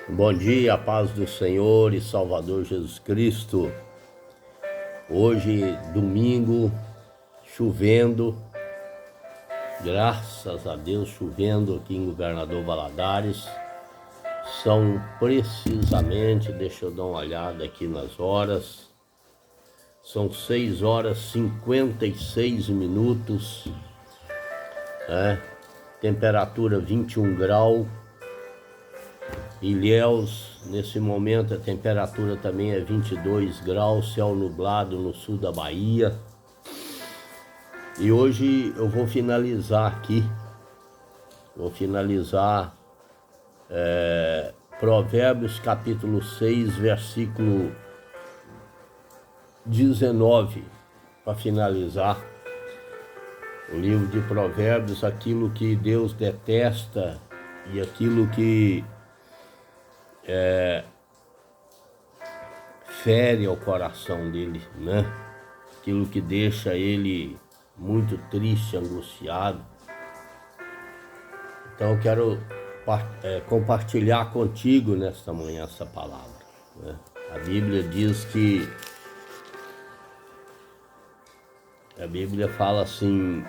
Bom dia, a paz do Senhor e Salvador Jesus Cristo. Hoje, domingo, chovendo, graças a Deus, chovendo aqui em Governador Valadares. São precisamente, deixa eu dar uma olhada aqui nas horas, são 6 horas e 56 minutos, temperatura 21 graus. Ilhéus, nesse momento a temperatura também é 22 graus, céu nublado no sul da Bahia. E hoje eu vou finalizar aqui, Provérbios capítulo 6, versículo 19, para finalizar o livro de Provérbios, aquilo que Deus detesta e aquilo que fere ao coração dele, né? Aquilo que deixa ele muito triste, angustiado. Então eu quero compartilhar contigo nesta manhã essa palavra, né? A Bíblia diz que a Bíblia fala assim: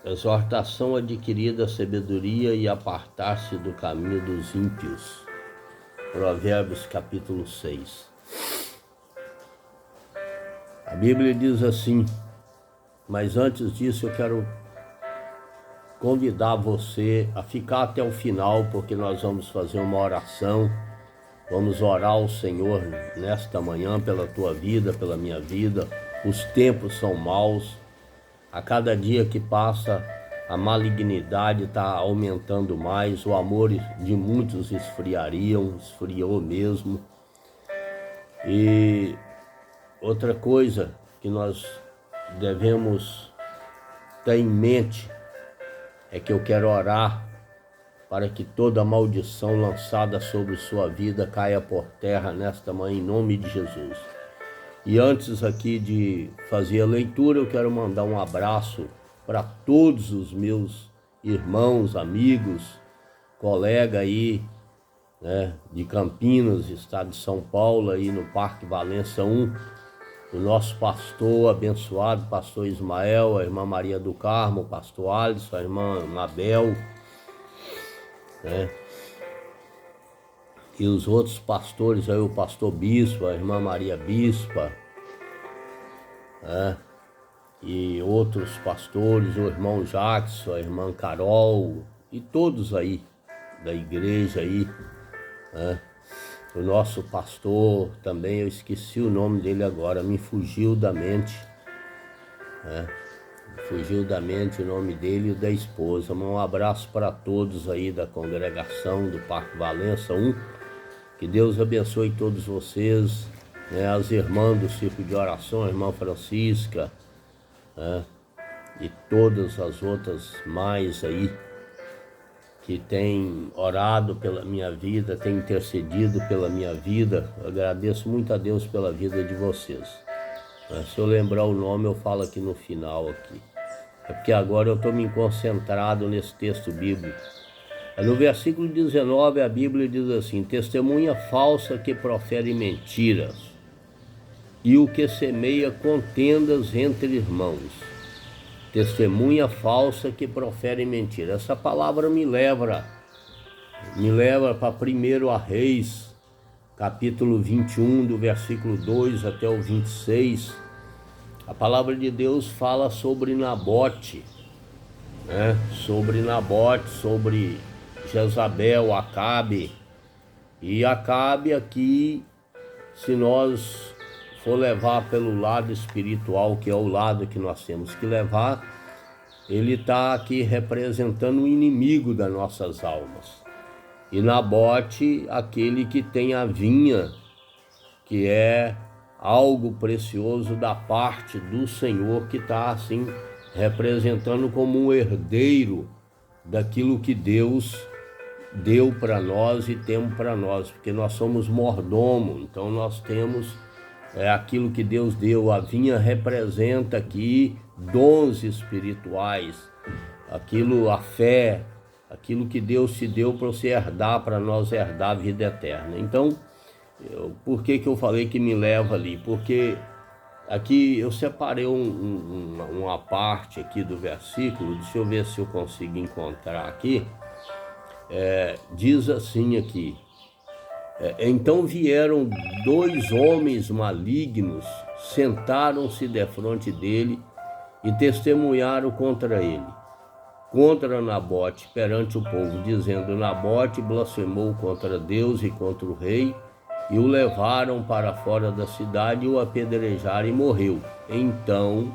exortação adquirida a sabedoria e apartar-se do caminho dos ímpios. Provérbios capítulo 6. A Bíblia diz assim, mas antes disso eu quero convidar você a ficar até o final, porque nós vamos fazer uma oração, vamos orar ao Senhor nesta manhã pela tua vida, pela minha vida. Os tempos são maus, a cada dia que passa a malignidade está aumentando mais, o amor de muitos esfriou mesmo. E outra coisa que nós devemos ter em mente é que eu quero orar para que toda maldição lançada sobre sua vida caia por terra nesta manhã, em nome de Jesus. E antes aqui de fazer a leitura, eu quero mandar um abraço para todos os meus irmãos, amigos, colega aí, né, de Campinas, estado de São Paulo, aí no Parque Valença 1, o nosso pastor abençoado, pastor Ismael, a irmã Maria do Carmo, o pastor Alisson, a irmã Mabel, né, e os outros pastores aí, o pastor Bispo, a irmã Maria Bispa, né, e outros pastores, o irmão Jackson, a irmã Carol e todos aí da igreja aí, né? O nosso pastor também, eu esqueci o nome dele agora, me fugiu da mente, né? Fugiu da mente o nome dele e o da esposa. Um abraço para todos aí da congregação do Parque Valença 1, que Deus abençoe todos vocês, né? As irmãs do Círculo de Oração, a irmã Francisca, e todas as outras mais aí que tem orado pela minha vida, tem intercedido pela minha vida. Eu agradeço muito a Deus pela vida de vocês. Se eu lembrar o nome, eu falo aqui no final aqui. É porque agora eu estou me concentrado nesse texto bíblico. No versículo 19 a Bíblia diz assim: testemunha falsa que profere mentiras, e o que semeia contendas entre irmãos. Testemunha falsa que profere mentira. Essa palavra me leva para 1 Reis, capítulo 21, do versículo 2 até o 26. A palavra de Deus fala sobre Nabote, né? Sobre Jezabel, Acabe. E Acabe aqui, se nós for levar pelo lado espiritual, que é o lado que nós temos que levar, ele está aqui representando o inimigo das nossas almas. E Nabote, aquele que tem a vinha, que é algo precioso da parte do Senhor, que está assim representando como um herdeiro daquilo que Deus deu para nós e temos para nós, porque nós somos mordomo, então nós temos aquilo que Deus deu. A vinha representa aqui dons espirituais, aquilo, a fé, aquilo que Deus te deu para você herdar, para nós herdar a vida eterna. Então, por que eu falei que me leva ali? Porque aqui eu separei uma parte aqui do versículo, deixa eu ver se eu consigo encontrar aqui. Diz assim aqui: então vieram 2 homens malignos, sentaram-se defronte dele e testemunharam contra ele, contra Nabote, perante o povo, dizendo: Nabote blasfemou contra Deus e contra o rei, e o levaram para fora da cidade e o apedrejaram e morreu. Então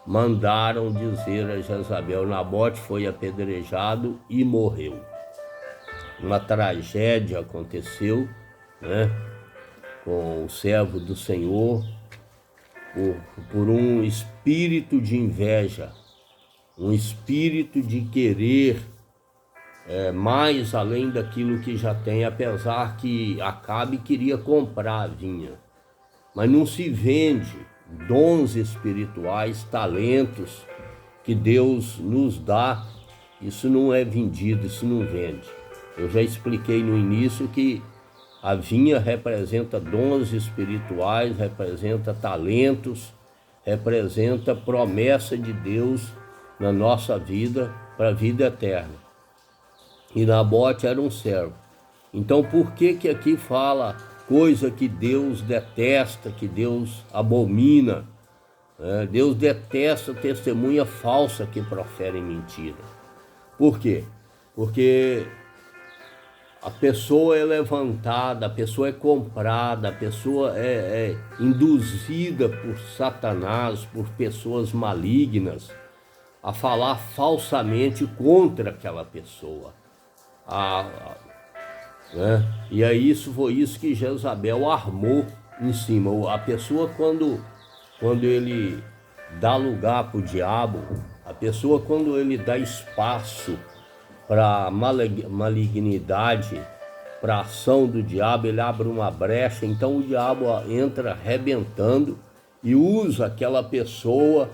mandaram dizer a Jezabel: Nabote foi apedrejado e morreu. Uma tragédia aconteceu, né, com o servo do Senhor, por um espírito de inveja, um espírito de querer mais além daquilo que já tem, apesar que Acabe queria comprar a vinha. Mas não se vende dons espirituais, talentos que Deus nos dá, isso não é vendido, isso não vende. Eu já expliquei no início que a vinha representa dons espirituais, representa talentos, representa promessa de Deus na nossa vida, para a vida eterna. E Nabote era um servo. Então por que aqui fala coisa que Deus detesta, que Deus abomina? Deus detesta testemunha falsa que profere mentira. Por quê? Porque a pessoa é levantada, a pessoa é comprada, a pessoa é induzida por Satanás, por pessoas malignas, a falar falsamente contra aquela pessoa. E aí foi isso que Jezabel armou em cima. A pessoa, quando ele dá lugar para o diabo, a pessoa, quando ele dá espaço para a malignidade, para a ação do diabo, ele abre uma brecha. Então o diabo entra arrebentando e usa aquela pessoa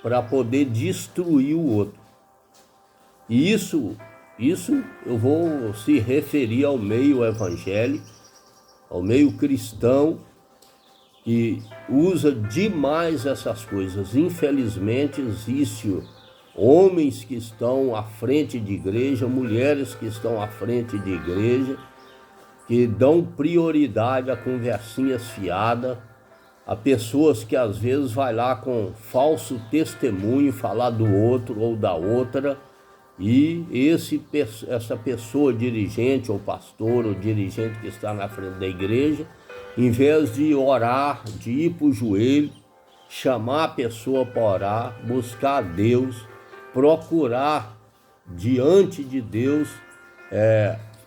para poder destruir o outro. E isso eu vou se referir ao meio evangélico, ao meio cristão, que usa demais essas coisas. Infelizmente existe homens que estão à frente de igreja, mulheres que estão à frente de igreja, que dão prioridade a conversinhas fiadas, a pessoas que às vezes vai lá com falso testemunho falar do outro ou da outra, e essa pessoa, dirigente ou pastor ou dirigente que está na frente da igreja, em vez de orar, de ir para o joelho, chamar a pessoa para orar, buscar a Deus, procurar diante de Deus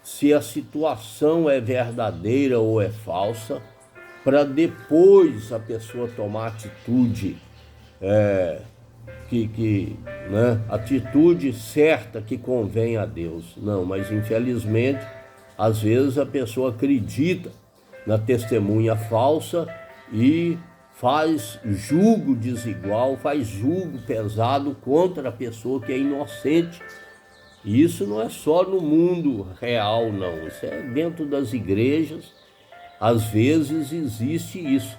se a situação é verdadeira ou é falsa, para depois a pessoa tomar atitude, atitude certa que convém a Deus. Não, mas infelizmente, às vezes a pessoa acredita na testemunha falsa e faz julgo desigual, faz julgo pesado contra a pessoa que é inocente. E isso não é só no mundo real, não. Isso é dentro das igrejas. Às vezes existe isso,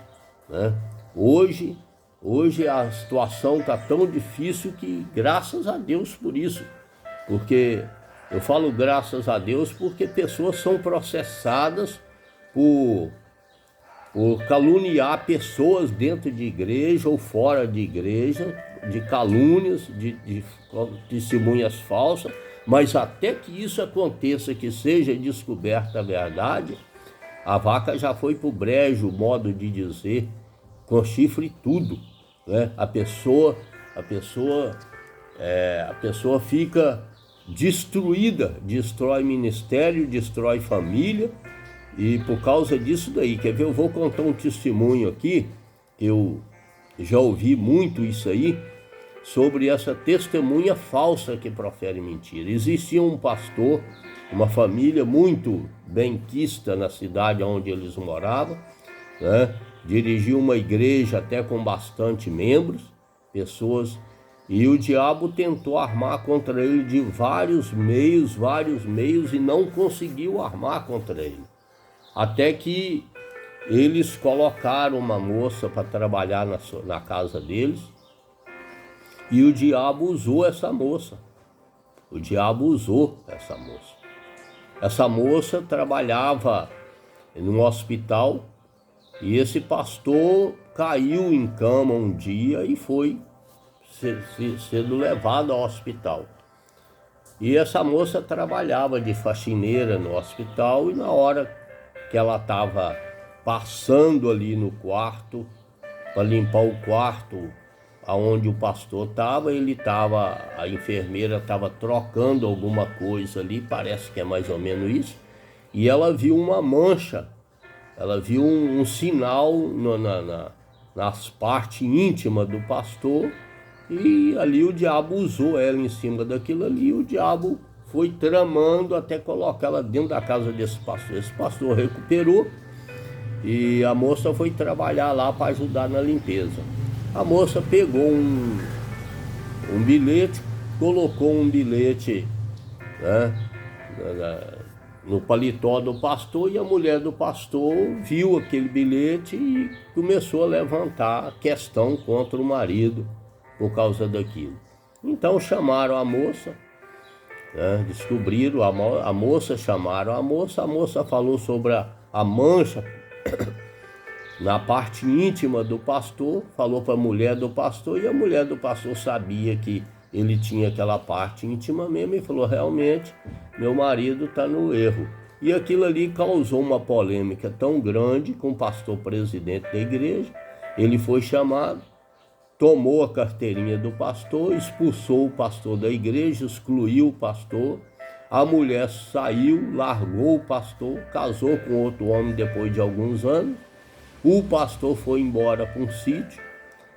né? Hoje a situação está tão difícil que graças a Deus por isso. Porque eu falo graças a Deus porque pessoas são processadas por caluniar pessoas dentro de igreja ou fora de igreja, de calúnias, de testemunhas falsas. Mas até que isso aconteça, que seja descoberta a verdade, a vaca já foi para o brejo, modo de dizer, com chifre e tudo, né? A pessoa fica destruída, destrói ministério, destrói família, e por causa disso daí, quer ver, eu vou contar um testemunho aqui, eu já ouvi muito isso aí, sobre essa testemunha falsa que profere mentira. Existia um pastor, uma família muito benquista na cidade onde eles moravam, né? Dirigia uma igreja até com bastante membros, pessoas E o diabo tentou armar contra ele de vários meios, e não conseguiu armar contra ele. Até que eles colocaram uma moça para trabalhar na casa deles, e o diabo usou essa moça. O diabo usou essa moça. Essa moça trabalhava num hospital, e esse pastor caiu em cama um dia e foi sendo levado ao hospital. E essa moça trabalhava de faxineira no hospital, e na hora que ela estava passando ali no quarto para limpar o quarto aonde o pastor estava, a enfermeira estava trocando alguma coisa ali, parece que é mais ou menos isso, e ela viu uma mancha, ela viu um sinal nas partes íntimas do pastor. E ali o diabo usou ela em cima daquilo ali, o diabo foi tramando até colocar ela dentro da casa desse pastor. Esse pastor recuperou e a moça foi trabalhar lá para ajudar na limpeza. A moça pegou um bilhete, colocou um bilhete, né, no paletó do pastor, e a mulher do pastor viu aquele bilhete e começou a levantar questão contra o marido por causa daquilo. Então chamaram a moça, né, descobriram a moça, chamaram a moça falou sobre a mancha na parte íntima do pastor, falou para a mulher do pastor, e a mulher do pastor sabia que ele tinha aquela parte íntima mesmo, e falou: realmente, meu marido está no erro. E aquilo ali causou uma polêmica tão grande com o pastor presidente da igreja. Ele foi chamado, tomou a carteirinha do pastor, expulsou o pastor da igreja, excluiu o pastor. A mulher saiu, largou o pastor, casou com outro homem depois de alguns anos. O pastor foi embora para um sítio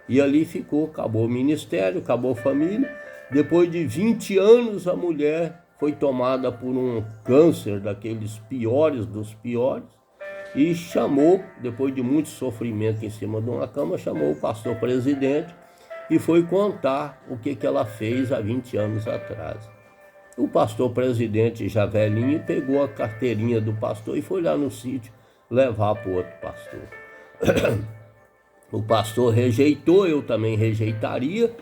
e ali ficou, acabou o ministério, acabou a família. Depois de 20 anos, a mulher foi tomada por um câncer daqueles piores dos piores, e chamou, depois de muito sofrimento em cima de uma cama, chamou o pastor presidente e foi contar o que ela fez há 20 anos atrás. O pastor presidente, já velhinho, pegou a carteirinha do pastor e foi lá no sítio levar para o outro pastor. O pastor rejeitou, eu também rejeitaria,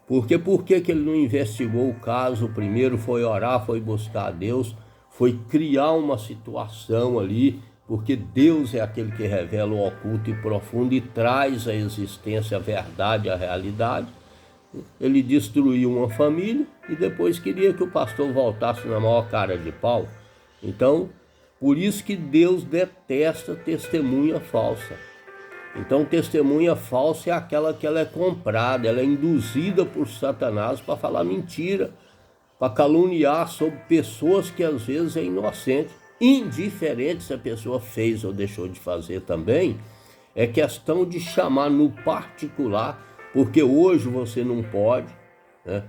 porque por que ele não investigou o caso primeiro, foi orar, foi buscar a Deus, foi criar uma situação ali, porque Deus é aquele que revela o oculto e profundo e traz à existência a verdade, a realidade. Ele destruiu uma família e depois queria que o pastor voltasse na maior cara de pau. Então, por isso que Deus detesta testemunha falsa. Então, testemunha falsa é aquela que ela é comprada, ela é induzida por Satanás para falar mentira, para caluniar sobre pessoas que às vezes é inocente. Indiferente se a pessoa fez ou deixou de fazer também, é questão de chamar no particular, porque hoje você não pode, né?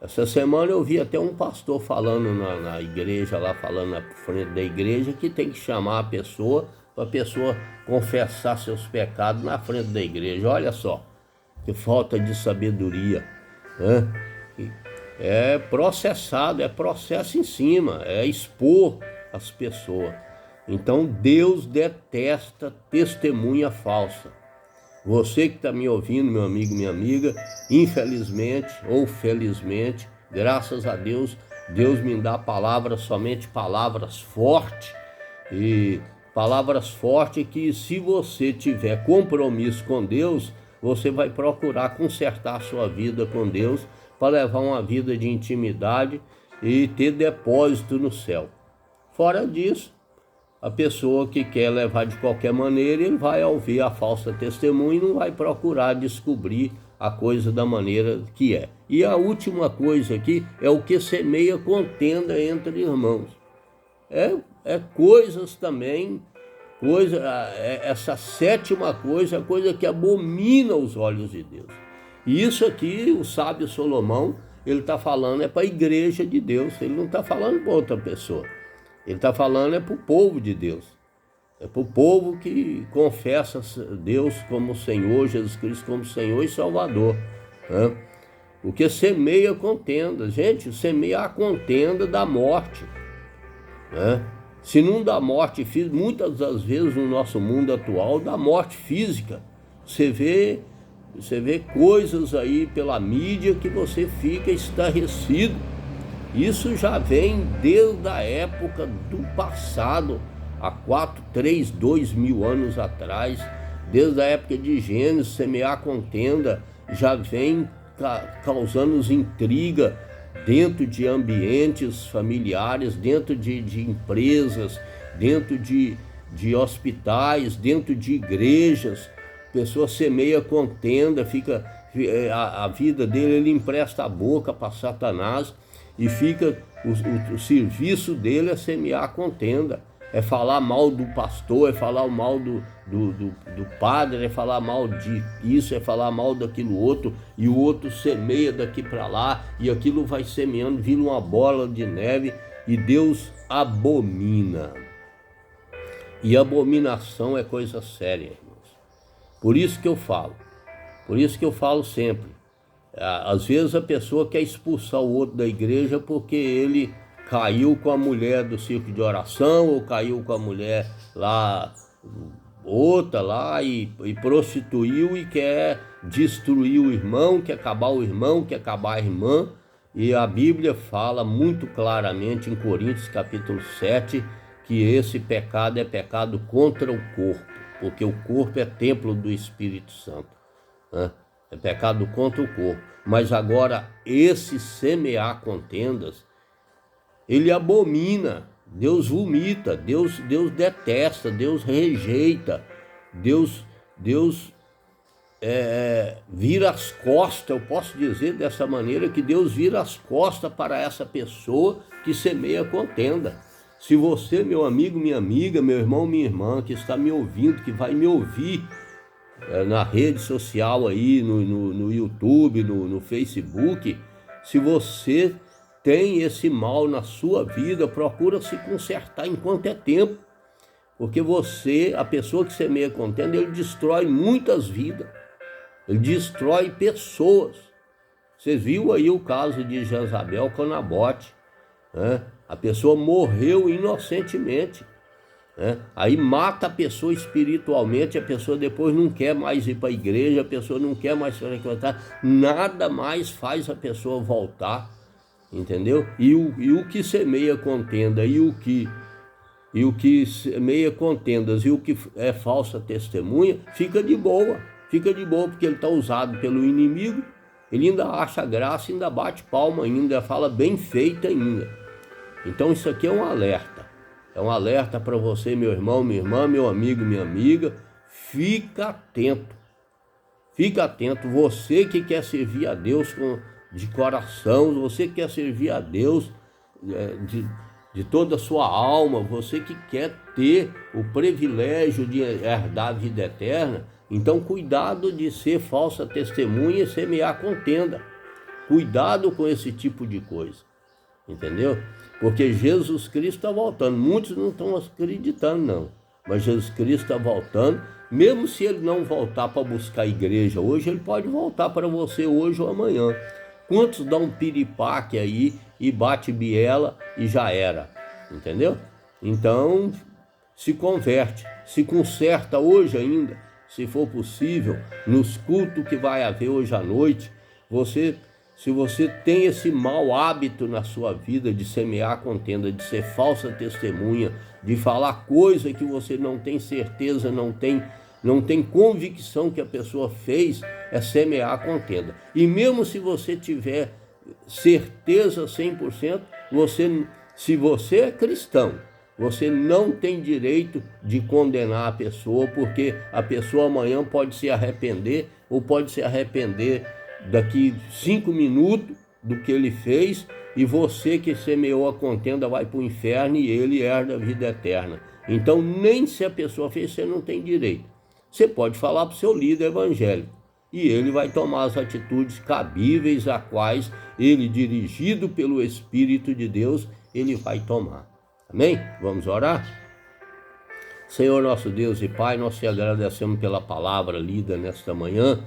Essa semana eu vi até um pastor falando na igreja, lá falando na frente da igreja, que tem que chamar a pessoa, para a pessoa confessar seus pecados na frente da igreja. Olha só, que falta de sabedoria, né? É processado, é processo em cima, é expor as pessoas. Então Deus detesta testemunha falsa. Você que está me ouvindo, meu amigo, minha amiga, infelizmente ou felizmente, graças a Deus, Deus me dá palavras, somente palavras fortes, e palavras fortes que, se você tiver compromisso com Deus, você vai procurar consertar a sua vida com Deus para levar uma vida de intimidade e ter depósito no céu. Fora disso, a pessoa que quer levar de qualquer maneira, ele vai ouvir a falsa testemunha e não vai procurar descobrir a coisa da maneira que é. E a última coisa aqui é o que semeia contenda entre irmãos. É coisas também, essa sétima coisa, é coisa que abomina os olhos de Deus. E isso aqui, o sábio Salomão, ele está falando é para a igreja de Deus, ele não está falando para outra pessoa. Ele está falando é para o povo de Deus, é para o povo que confessa Deus como Senhor, Jesus Cristo como Senhor e Salvador, né? Porque semeia contenda. Gente, semeia a contenda da morte, né? Se não dá morte física, muitas das vezes no nosso mundo atual, dá morte física. Você vê coisas aí pela mídia que você fica estarrecido. Isso já vem desde a época do passado, há 2 mil anos atrás, desde a época de Gênesis. Semear contenda já vem causando intriga dentro de ambientes familiares, dentro de empresas, dentro de hospitais, dentro de igrejas. A pessoa semeia contenda, fica a vida dele, ele empresta a boca para Satanás e fica o serviço dele é semear contenda, é falar mal do pastor, é falar mal do padre, é falar mal de isso, é falar mal daquilo outro, e o outro semeia daqui para lá, e aquilo vai semeando, vira uma bola de neve, e Deus abomina. E abominação é coisa séria, irmãos. Por isso que eu falo sempre. Às vezes a pessoa quer expulsar o outro da igreja porque ele caiu com a mulher do circo de oração, ou caiu com a mulher lá, outra lá, e prostituiu e quer destruir o irmão, quer acabar o irmão, quer acabar a irmã. E a Bíblia fala muito claramente em Coríntios capítulo 7 que esse pecado é pecado contra o corpo, porque o corpo é templo do Espírito Santo, né? É pecado contra o corpo. Mas agora, esse semear contendas, ele abomina, Deus vomita, Deus detesta, Deus rejeita, Deus vira as costas. Eu posso dizer dessa maneira que Deus vira as costas para essa pessoa que semeia contenda. Se você, meu amigo, minha amiga, meu irmão, minha irmã, que está me ouvindo, que vai me ouvir na rede social aí, no YouTube, no Facebook, se você tem esse mal na sua vida, procura se consertar enquanto é tempo, porque a pessoa que semeia contenda, ele destrói muitas vidas, ele destrói pessoas. Você viu aí o caso de Jezabel com Nabote, né? A pessoa morreu inocentemente, né? Aí mata a pessoa espiritualmente, a pessoa depois não quer mais ir para a igreja, a pessoa não quer mais frequentar, nada mais faz a pessoa voltar, entendeu? E o que semeia contenda, e o que semeia contendas, e o que é falsa testemunha, fica de boa, porque ele está usado pelo inimigo, ele ainda acha graça, ainda bate palma, ainda fala bem feito ainda. Então isso aqui é um alerta. É um alerta para você, meu irmão, minha irmã, meu amigo, minha amiga. Fica atento. Fica atento. Você que quer servir a Deus de coração, você que quer servir a Deus de toda a sua alma, você que quer ter o privilégio de herdar a vida eterna, então cuidado de ser falsa testemunha e semear contenda. Cuidado com esse tipo de coisa. Entendeu? Porque Jesus Cristo está voltando. Muitos não estão acreditando, não. Mas Jesus Cristo está voltando. Mesmo se ele não voltar para buscar a igreja hoje, ele pode voltar para você hoje ou amanhã. Quantos dão um piripaque aí e bate biela e já era? Entendeu? Então, se converte. Se conserta hoje ainda, se for possível, nos cultos que vai haver hoje à noite. Se você tem esse mau hábito na sua vida de semear contenda, de ser falsa testemunha, de falar coisa que você não tem certeza, não tem convicção que a pessoa fez, é semear contenda. E mesmo se você tiver certeza 100%, se você é cristão, você não tem direito de condenar a pessoa, porque a pessoa amanhã pode se arrepender, ou pode se arrepender daqui 5 minutos do que ele fez, e você que semeou a contenda vai para o inferno e ele herda a vida eterna. Então, nem se a pessoa fez, você não tem direito. Você pode falar para o seu líder evangélico e ele vai tomar as atitudes cabíveis a quais ele, dirigido pelo Espírito de Deus, ele vai tomar. Amém? Vamos orar? Senhor nosso Deus e Pai, nós te agradecemos pela palavra lida nesta manhã.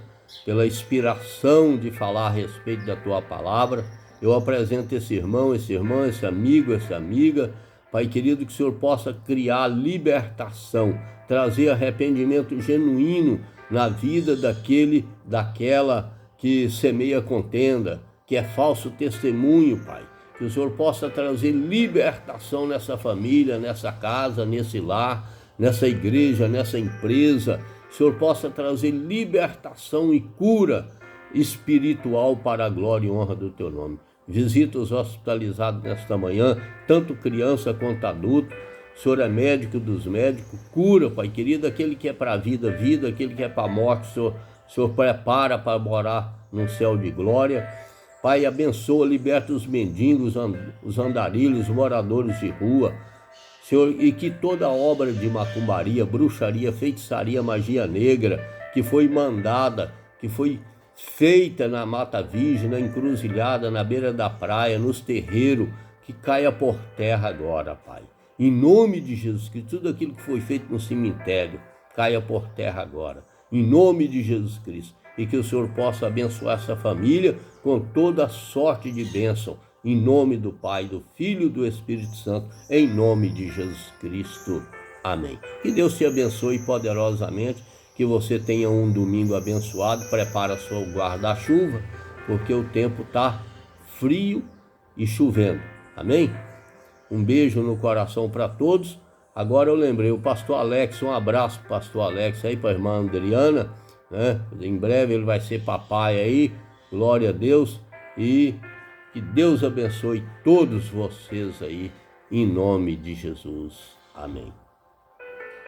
pela inspiração de falar a respeito da tua palavra. Eu apresento esse irmão, essa irmã, esse amigo, essa amiga. Pai querido, que o Senhor possa criar libertação, trazer arrependimento genuíno na vida daquela que semeia contenda, que é falso testemunho, Pai. Que o Senhor possa trazer libertação nessa família, nessa casa, nesse lar, nessa igreja, nessa empresa. Que o Senhor possa trazer libertação e cura espiritual para a glória e honra do teu nome. Visita os hospitalizados nesta manhã, tanto criança quanto adulto. O Senhor é médico dos médicos, cura, Pai querido, aquele que é para a vida, vida, aquele que é para a morte, o Senhor prepara para morar num céu de glória. Pai, abençoa, liberta os mendigos, os andarilhos, os moradores de rua, Senhor, e que toda obra de macumbaria, bruxaria, feitiçaria, magia negra, que foi mandada, que foi feita na Mata Virgem, na encruzilhada, na beira da praia, nos terreiros, que caia por terra agora, Pai. Em nome de Jesus, que tudo aquilo que foi feito no cemitério caia por terra agora. Em nome de Jesus Cristo. E que o Senhor possa abençoar essa família com toda a sorte de bênção. Em nome do Pai, do Filho e do Espírito Santo. Em nome de Jesus Cristo. Amém. Que Deus te abençoe poderosamente. Que você tenha um domingo abençoado. Prepara seu guarda-chuva, porque o tempo está frio e chovendo. Amém? Um beijo no coração para todos. Agora eu lembrei, o pastor Alex, um abraço para o pastor Alex aí, para a irmã Adriana, né? Em breve ele vai ser papai aí, glória a Deus, e que Deus abençoe todos vocês aí, em nome de Jesus. Amém.